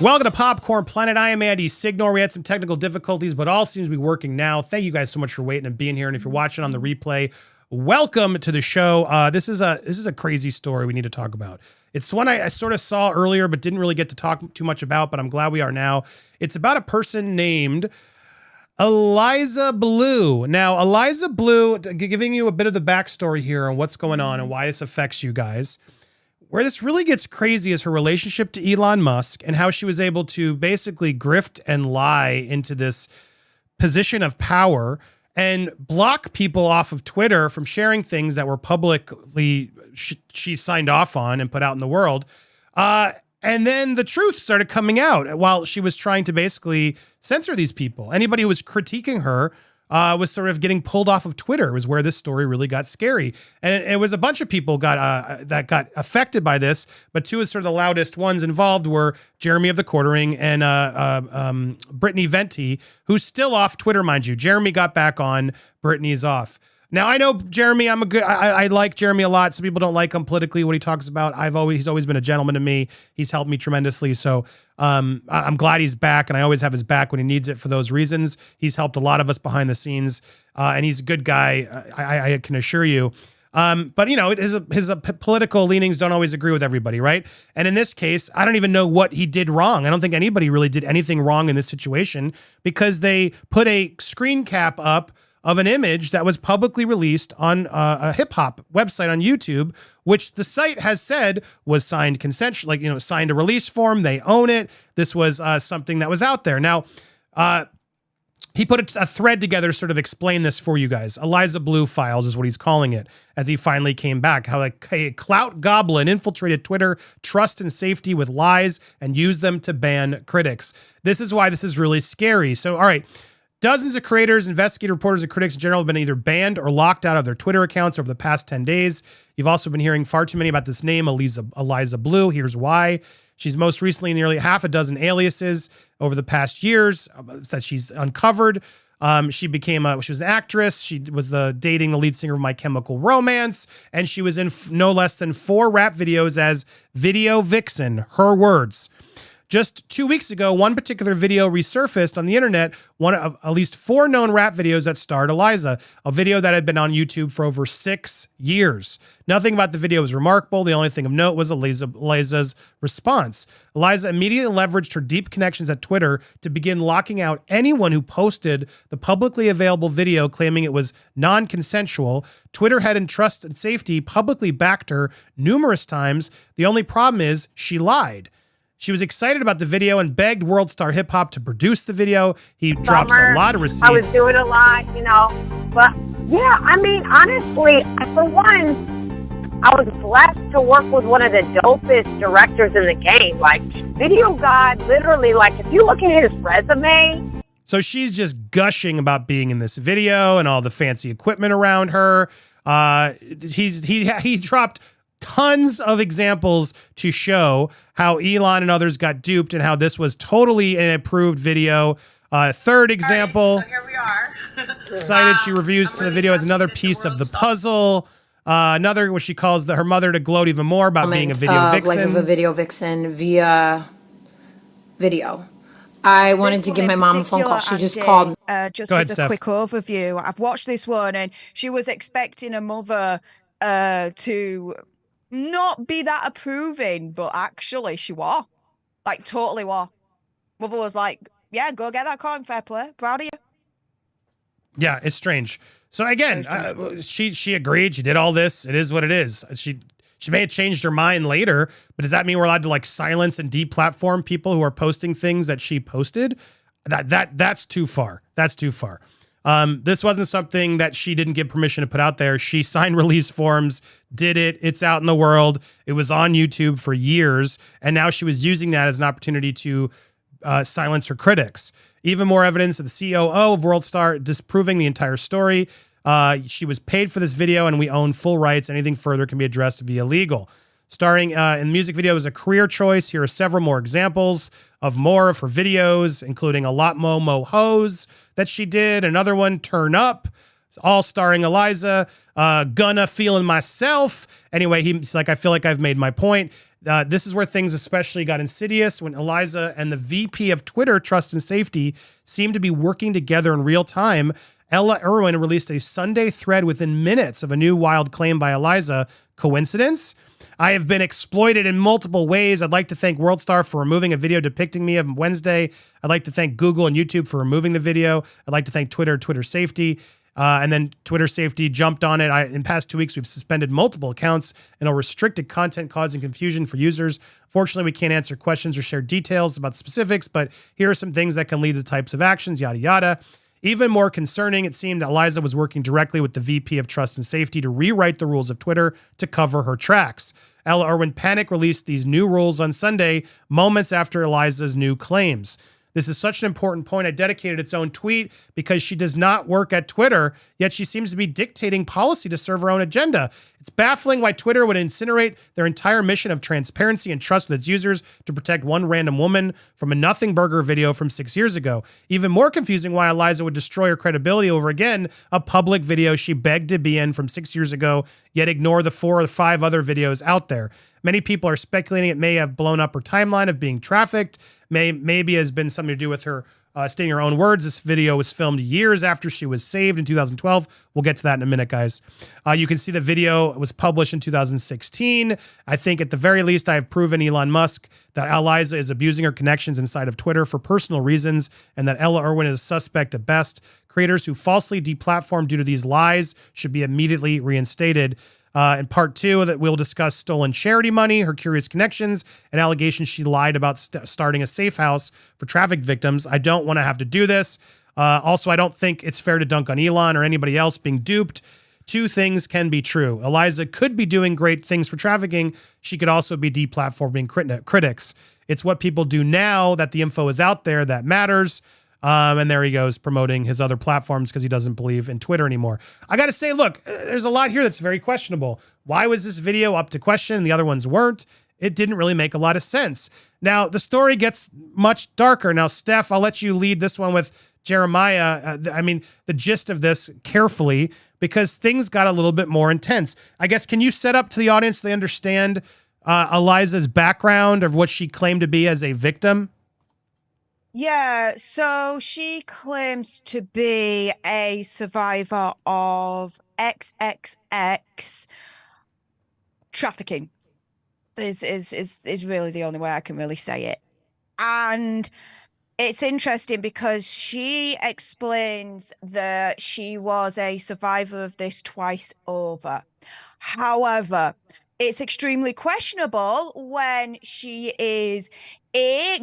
Welcome to Popcorn Planet. I am Andy Signor. We had some technical difficulties, but all seems to be working now. Thank you guys so much for waiting and being here. And if you're watching on the replay, welcome to the show. This is a crazy story we need to talk about. It's one I sort of saw earlier, but didn't really get to talk too much about, but I'm glad we are now. It's about a person named Eliza Blue. Now, Eliza Blue, giving you a bit of the backstory here on what's going on and why this affects you guys. Where this really gets crazy is her relationship to Elon Musk and how she was able to basically grift and lie into this position of power and block people off of Twitter from sharing things that were publicly she signed off on and put out in the world. And then the truth started coming out while she was trying to basically censor these people. Anybody who was critiquing her was sort of getting pulled off of Twitter, was where this story really got scary. And it was a bunch of people that got affected by this, but two of sort of the loudest ones involved were Jeremy of thequartering and Brittany Venti, who's still off Twitter, mind you. Jeremy got back on, Brittany's off. Now, I know Jeremy, I like Jeremy a lot. Some people don't like him politically, what he talks about. He's always been a gentleman to me. He's helped me tremendously. So I'm glad he's back, and I always have his back when he needs it for those reasons. He's helped a lot of us behind the scenes, and he's a good guy, I can assure you. But, you know, his political leanings don't always agree with everybody, right? And in this case, I don't even know what he did wrong. I don't think anybody really did anything wrong in this situation because they put a screen cap up of an image that was publicly released on a hip hop website on YouTube, which the site has said was signed consensual, like, you know, signed a release form. They own it. This was something that was out there. Now, he put a thread together to sort of explain this for you guys. Eliza Blue files is what he's calling it as he finally came back. How a clout goblin infiltrated Twitter trust and safety with lies and used them to ban critics. This is why this is really scary. So, all right. Dozens of creators, investigators, reporters, and critics in general have been either banned or locked out of their Twitter accounts over the past 10 days. You've also been hearing far too many about this name, Eliza Blue. Here's why. She's most recently nearly half a dozen aliases over the past years that she's uncovered. She was an actress. She was dating the lead singer of My Chemical Romance, and she was in no less than 4 rap videos as Video Vixen, her words. Just 2 weeks ago, one particular video resurfaced on the internet, one of at least 4 known rap videos that starred Eliza, a video that had been on YouTube for over 6 years. Nothing about the video was remarkable. The only thing of note was Eliza's response. Eliza immediately leveraged her deep connections at Twitter to begin locking out anyone who posted the publicly available video claiming it was non-consensual. Twitter head in Trust and Safety publicly backed her numerous times. The only problem is she lied. She was excited about the video and begged World Star Hip Hop to produce the video. He drops a lot of receipts. I was doing a lot, you know. But, yeah, I mean, honestly, for one, I was blessed to work with one of the dopest directors in the game. Like, Video God, literally, like, if you look at his resume. So she's just gushing about being in this video and all the fancy equipment around her. He dropped tons of examples to show how Elon and others got duped and how this was totally an approved video. Third example, so here we are. Cited she reviews the video as another piece of the puzzle. Another, what she calls her mother to gloat even more about being a video vixen. Like of a video vixen via video. I wanted to give my mom a phone call. She just called. Just Go ahead, as a Steph. quick overview, I've watched this one and she was expecting a mother to not be that approving, but actually she was. Like, totally was. Mother was like, yeah, go get that coin, fair play. Proud of you. Yeah, it's strange. So again, she agreed. She did all this. It is what it is. She may have changed her mind later, but does that mean we're allowed to like silence and deplatform people who are posting things that she posted? That's too far. That's too far. This wasn't something that she didn't give permission to put out there. She signed release forms, did it. It's out in the world. It was on YouTube for years. And now she was using that as an opportunity to silence her critics. Even more evidence of the COO of WorldStar disproving the entire story. She was paid for this video and we own full rights. Anything further can be addressed via legal. Starring in the music video as a career choice. Here are several more examples of more of her videos, including a lot Mo Hose that she did. Another one, Turn Up. all starring Eliza. Gonna feeling myself. Anyway, he's like, I feel like I've made my point. This is where things especially got insidious when Eliza and the VP of Twitter Trust and Safety seemed to be working together in real time. Ella Irwin released a Sunday thread within minutes of a new wild claim by Eliza. Coincidence? I have been exploited in multiple ways. I'd like to thank WorldStar for removing a video depicting me on Wednesday. I'd like to thank Google and YouTube for removing the video. I'd like to thank Twitter Safety. And then Twitter Safety jumped on it. In past 2 weeks, we've suspended multiple accounts and restricted content causing confusion for users. Fortunately, we can't answer questions or share details about specifics, but here are some things that can lead to types of actions, yada, yada. Even more concerning, it seemed Eliza was working directly with the VP of Trust and Safety to rewrite the rules of Twitter to cover her tracks. Ella Irwin Panic released these new rules on Sunday, moments after Eliza's new claims. This is such an important point. I dedicated its own tweet because she does not work at Twitter, yet she seems to be dictating policy to serve her own agenda. It's baffling why Twitter would incinerate their entire mission of transparency and trust with its users to protect one random woman from a nothing burger video from 6 years ago. Even more confusing why Eliza would destroy her credibility over, again, a public video she begged to be in from 6 years ago, yet ignore the 4 or 5 other videos out there. Many people are speculating it may have blown up her timeline of being trafficked, maybe has been something to do with her stating her own words. This video was filmed years after she was saved in 2012. We'll get to that in a minute, guys. You can see the video was published in 2016. I think at the very least, I have proven Elon Musk that Eliza is abusing her connections inside of Twitter for personal reasons, and that Ella Irwin is suspect at best. Creators who falsely deplatformed due to these lies should be immediately reinstated. In part 2, that we'll discuss stolen charity money, her curious connections, and allegations she lied about starting a safe house for traffic victims. I don't want to have to do this. Also, I don't think it's fair to dunk on Elon or anybody else being duped. 2 things can be true. Eliza could be doing great things for trafficking. She could also be deplatforming critics. It's what people do now that the info is out there that matters. And there he goes promoting his other platforms because he doesn't believe in Twitter anymore. I got to say, look, there's a lot here that's very questionable. Why was this video up to question and the other ones weren't? It didn't really make a lot of sense. Now, the story gets much darker. Now, Steph, I'll let you lead this one with Jeremiah. The gist of this carefully, because things got a little bit more intense. I guess, can you set up to the audience so they understand Eliza's background of what she claimed to be as a victim? Yeah, so she claims to be a survivor of XXX trafficking. Is really the only way I can really say it. And it's interesting because she explains that she was a survivor of this twice over. However, it's extremely questionable when she is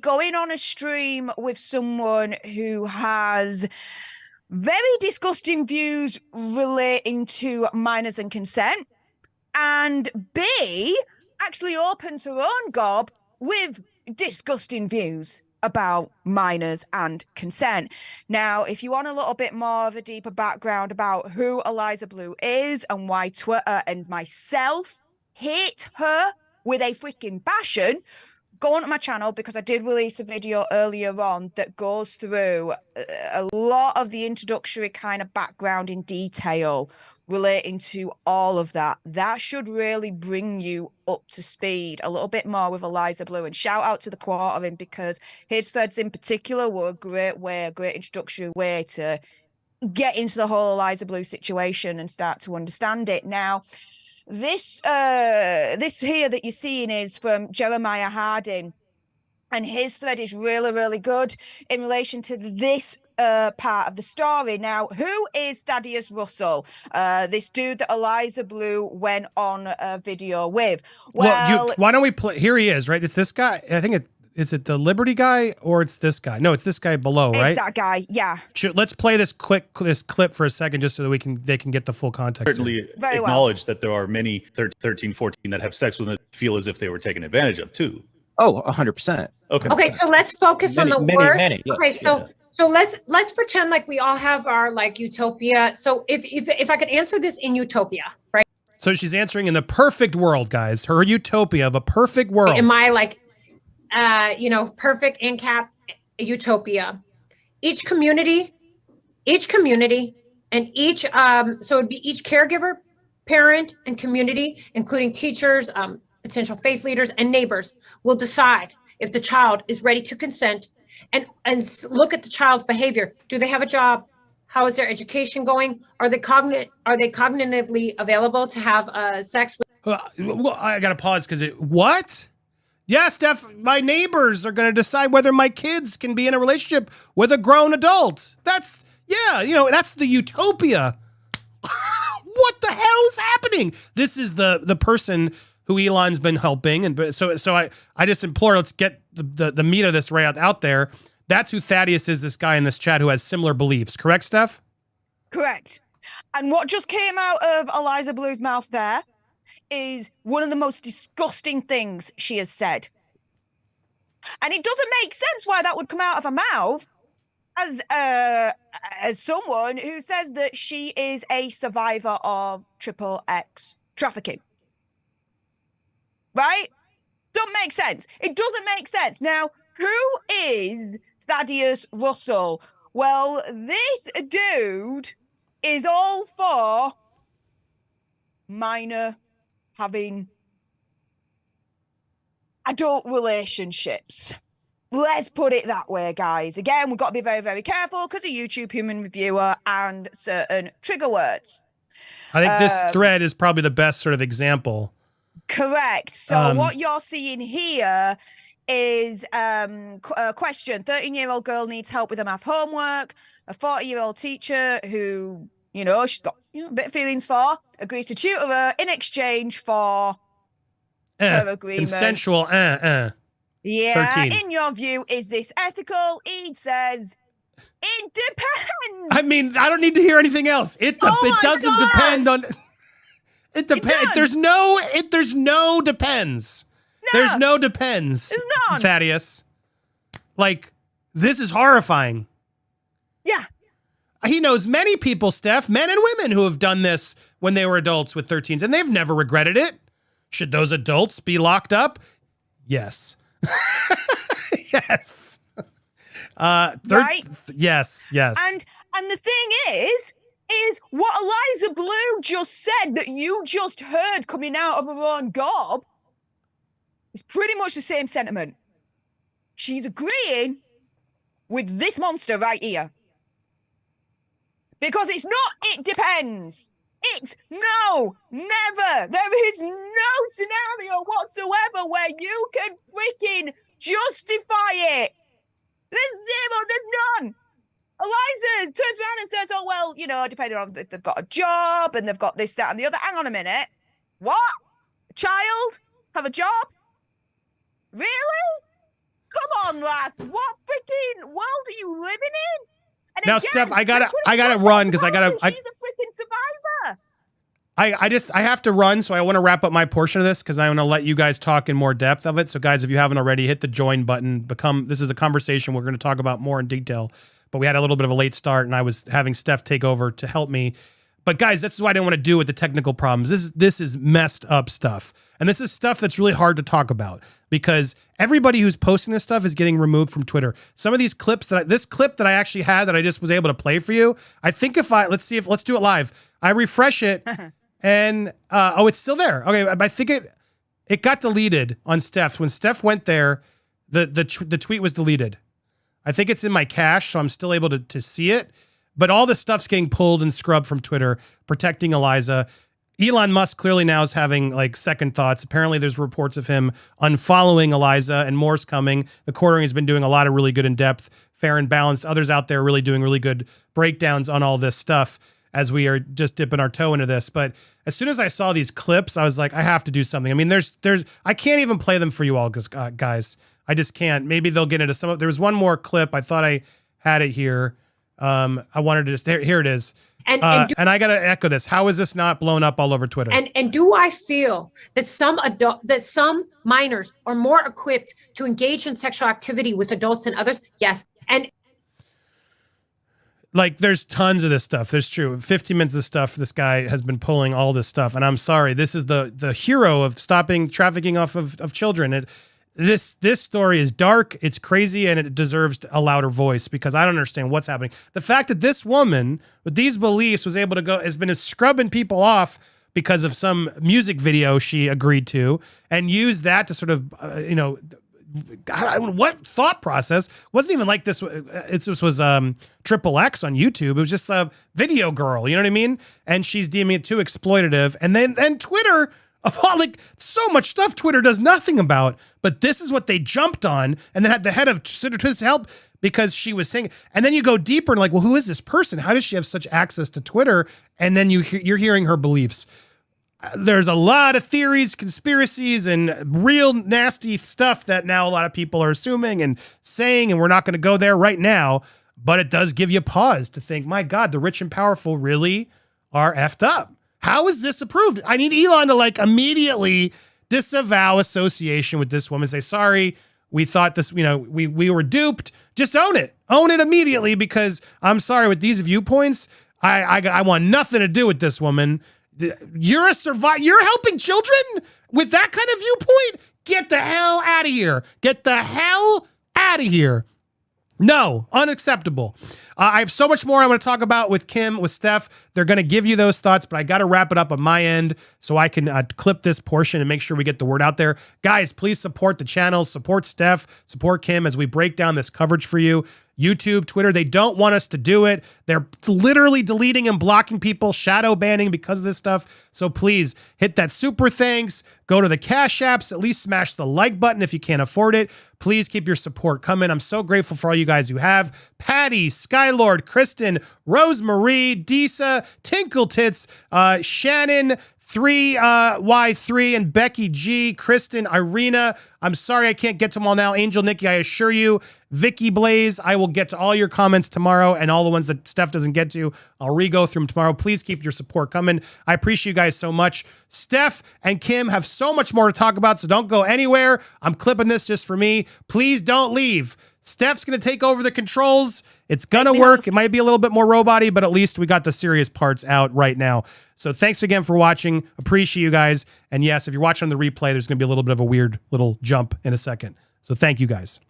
going on a stream with someone who has very disgusting views relating to minors and consent, and B, actually opens her own gob with disgusting views about minors and consent. Now, if you want a little bit more of a deeper background about who Eliza Blue is and why Twitter and myself hate her with a freaking passion, go onto my channel, because I did release a video earlier on that goes through a lot of the introductory kind of background in detail relating to all of that. That should really bring you up to speed a little bit more with Eliza Blue. And shout out to thequartering, because his threads in particular were a great introductory way to get into the whole Eliza Blue situation and start to understand it. Now, this here that you're seeing is from Jeremiah Harding, and his thread is really, really good in relation to this part of the story. Now, who is Thaddeus Russell? This dude that Eliza Blue went on a video with. Well, why don't we play? Here he is, right? It's this guy. I think is it the Liberty guy or it's this guy? No, it's this guy below, right? It's that guy, yeah. Let's play this clip for a second, just so that they can get the full context. Certainly acknowledge that there are many 13, 14 that have sex with them that feel as if they were taken advantage of too. Oh, 100%. Okay, so let's focus on the worst. Many, yeah. Okay, so let's pretend like we all have our utopia. So if I could answer this in utopia, right? So she's answering in the perfect world, guys. Her utopia of a perfect world. In my perfect ANCAP utopia. Each community And each, so it'd be each caregiver, parent, and community, including teachers, potential faith leaders, and neighbors, will decide if the child is ready to consent and look at the child's behavior. Do they have a job? How is their education going? Are they cognitively available to have sex with? Well, I got to pause because what? Yeah, Steph, my neighbors are going to decide whether my kids can be in a relationship with a grown adult. That's the utopia. What the hell is happening? This is the person who Elon's been helping. And so I just implore, let's get the meat of this right out there. That's who Thaddeus is, this guy in this chat who has similar beliefs. Correct, Steph? Correct. And what just came out of Eliza Blue's mouth there is one of the most disgusting things she has said. And it doesn't make sense why that would come out of her mouth as someone who says that she is a survivor of XXX trafficking. Right? Doesn't make sense. It doesn't make sense. Now, who is Thaddeus Russell? Well, this dude is all for minor having adult relationships. Let's put it that way, guys. Again, we've got to be very, very careful because of YouTube human reviewer and certain trigger words. I think this thread is probably the best sort of example. Correct. So what you're seeing here is a question. 13-year-old girl needs help with her math homework. A 40-year-old teacher who, she's got a bit of feelings for, agrees to tutor her in exchange for her agreement. Consensual, Yeah, 13. in your view, is this ethical? Eve says, it depends. I mean, I don't need to hear anything else. It doesn't depend on... It depends. There's no depends. No, There's no depends. There's none. Thaddeus. Like, this is horrifying. Yeah. He knows many people, Steph, men and women who have done this when they were adults with 13s, and they've never regretted it. Should those adults be locked up? Yes. Yes. Right? Yes. And the thing is what Eliza Blue just said that you just heard coming out of her own gob is pretty much the same sentiment. She's agreeing with this monster right here. Because it's not, it depends. It's no, never. There is no scenario whatsoever where you can freaking justify it. There's zero, there's none. Eliza turns around and says, oh, well, depending on if they've got a job and they've got this, that, and the other. Hang on a minute. What? A child? Have a job? Really? Come on, lass. What freaking world are you living in? And now, again, Steph, I gotta run because she's a freaking survivor. I have to run, so I want to wrap up my portion of this because I want to let you guys talk in more depth of it. So, guys, if you haven't already, hit the join button. This is a conversation we're going to talk about more in detail. But we had a little bit of a late start, and I was having Steph take over to help me. But guys, this is what I didn't want to do with the technical problems. This is messed up stuff. And this is stuff that's really hard to talk about because everybody who's posting this stuff is getting removed from Twitter. Some of these clips this clip that I actually had that I just was able to play for you. I think let's do it live. I refresh it and, it's still there. Okay. I think it got deleted on Steph's. When Steph went there, the tweet was deleted. I think it's in my cache, so I'm still able to see it. But all this stuff's getting pulled and scrubbed from Twitter, protecting Eliza. Elon Musk clearly now is having second thoughts. Apparently there's reports of him unfollowing Eliza and more's coming. thequartering has been doing a lot of really good in-depth, fair and balanced. Others out there really doing really good breakdowns on all this stuff as we are just dipping our toe into this. But as soon as I saw these clips, I was like, I have to do something. I mean, I can't even play them for you all because guys, I just can't. Maybe they'll get into some of. There was one more clip. I thought I had it here. I wanted to just here it is. And I got to echo this. How is this not blown up all over Twitter? And do I feel that some minors are more equipped to engage in sexual activity with adults than others? Yes. And there's tons of this stuff. There's true. 50 minutes of stuff. This guy has been pulling all this stuff. And I'm sorry. This is the hero of stopping trafficking off of children. this story is dark, it's crazy, and it deserves a louder voice because I don't understand what's happening. The fact that this woman with these beliefs was able to go, has been scrubbing people off because of some music video she agreed to, and use that to sort of, what thought process? Wasn't even like this. This was Triple X on YouTube. It was just a video girl, you know what I mean? And she's deeming it too exploitative. And then Twitter, of all, like, so much stuff Twitter does nothing about, but this is what they jumped on, and then had the head of Twitter's help because she was saying. And then you go deeper and like, well, who is this person? How does she have such access to Twitter? And then you're hearing her beliefs. There's a lot of theories, conspiracies, and real nasty stuff that now a lot of people are assuming and saying, and we're not going to go there right now, but it does give you pause to think, my God, the rich and powerful really are effed up. How is this approved? I need Elon to like immediately disavow association with this woman, say, sorry, we thought this, we were duped. Just own it. Own it immediately, because I'm sorry, with these viewpoints, I want nothing to do with this woman. You're a survivor. You're helping children with that kind of viewpoint? Get the hell out of here. Get the hell out of here. No, unacceptable. I have so much more I want to talk about with Kim, with Steph. They're going to give you those thoughts, but I got to wrap it up on my end so I can clip this portion and make sure we get the word out there. Guys, please support the channel, support Steph, support Kim as we break down this coverage for you. YouTube, Twitter, they don't want us to do it. They're literally deleting and blocking people, shadow banning because of this stuff. So please hit that super thanks. Go to the Cash Apps. At least smash the like button if you can't afford it. Please keep your support coming. I'm so grateful for all you guys who have. Patty, Skylord, Kristen, Rosemarie, Disa, Tinkle Tits, Shannon, 3Y3, and Becky G, Kristen, Irina. I'm sorry I can't get to them all now. Angel, Nikki, I assure you. Vicky Blaze, I will get to all your comments tomorrow, and all the ones that Steph doesn't get to, I'll re-go through them tomorrow. Please keep your support coming. I appreciate you guys so much. Steph and Kim have so much more to talk about, so don't go anywhere. I'm clipping this just for me. Please don't leave. Steph's going to take over the controls. It's going to work. It might be a little bit more robot-y, but at least we got the serious parts out right now. So thanks again for watching. Appreciate you guys. And yes, if you're watching on the replay, there's going to be a little bit of a weird little jump in a second. So thank you guys.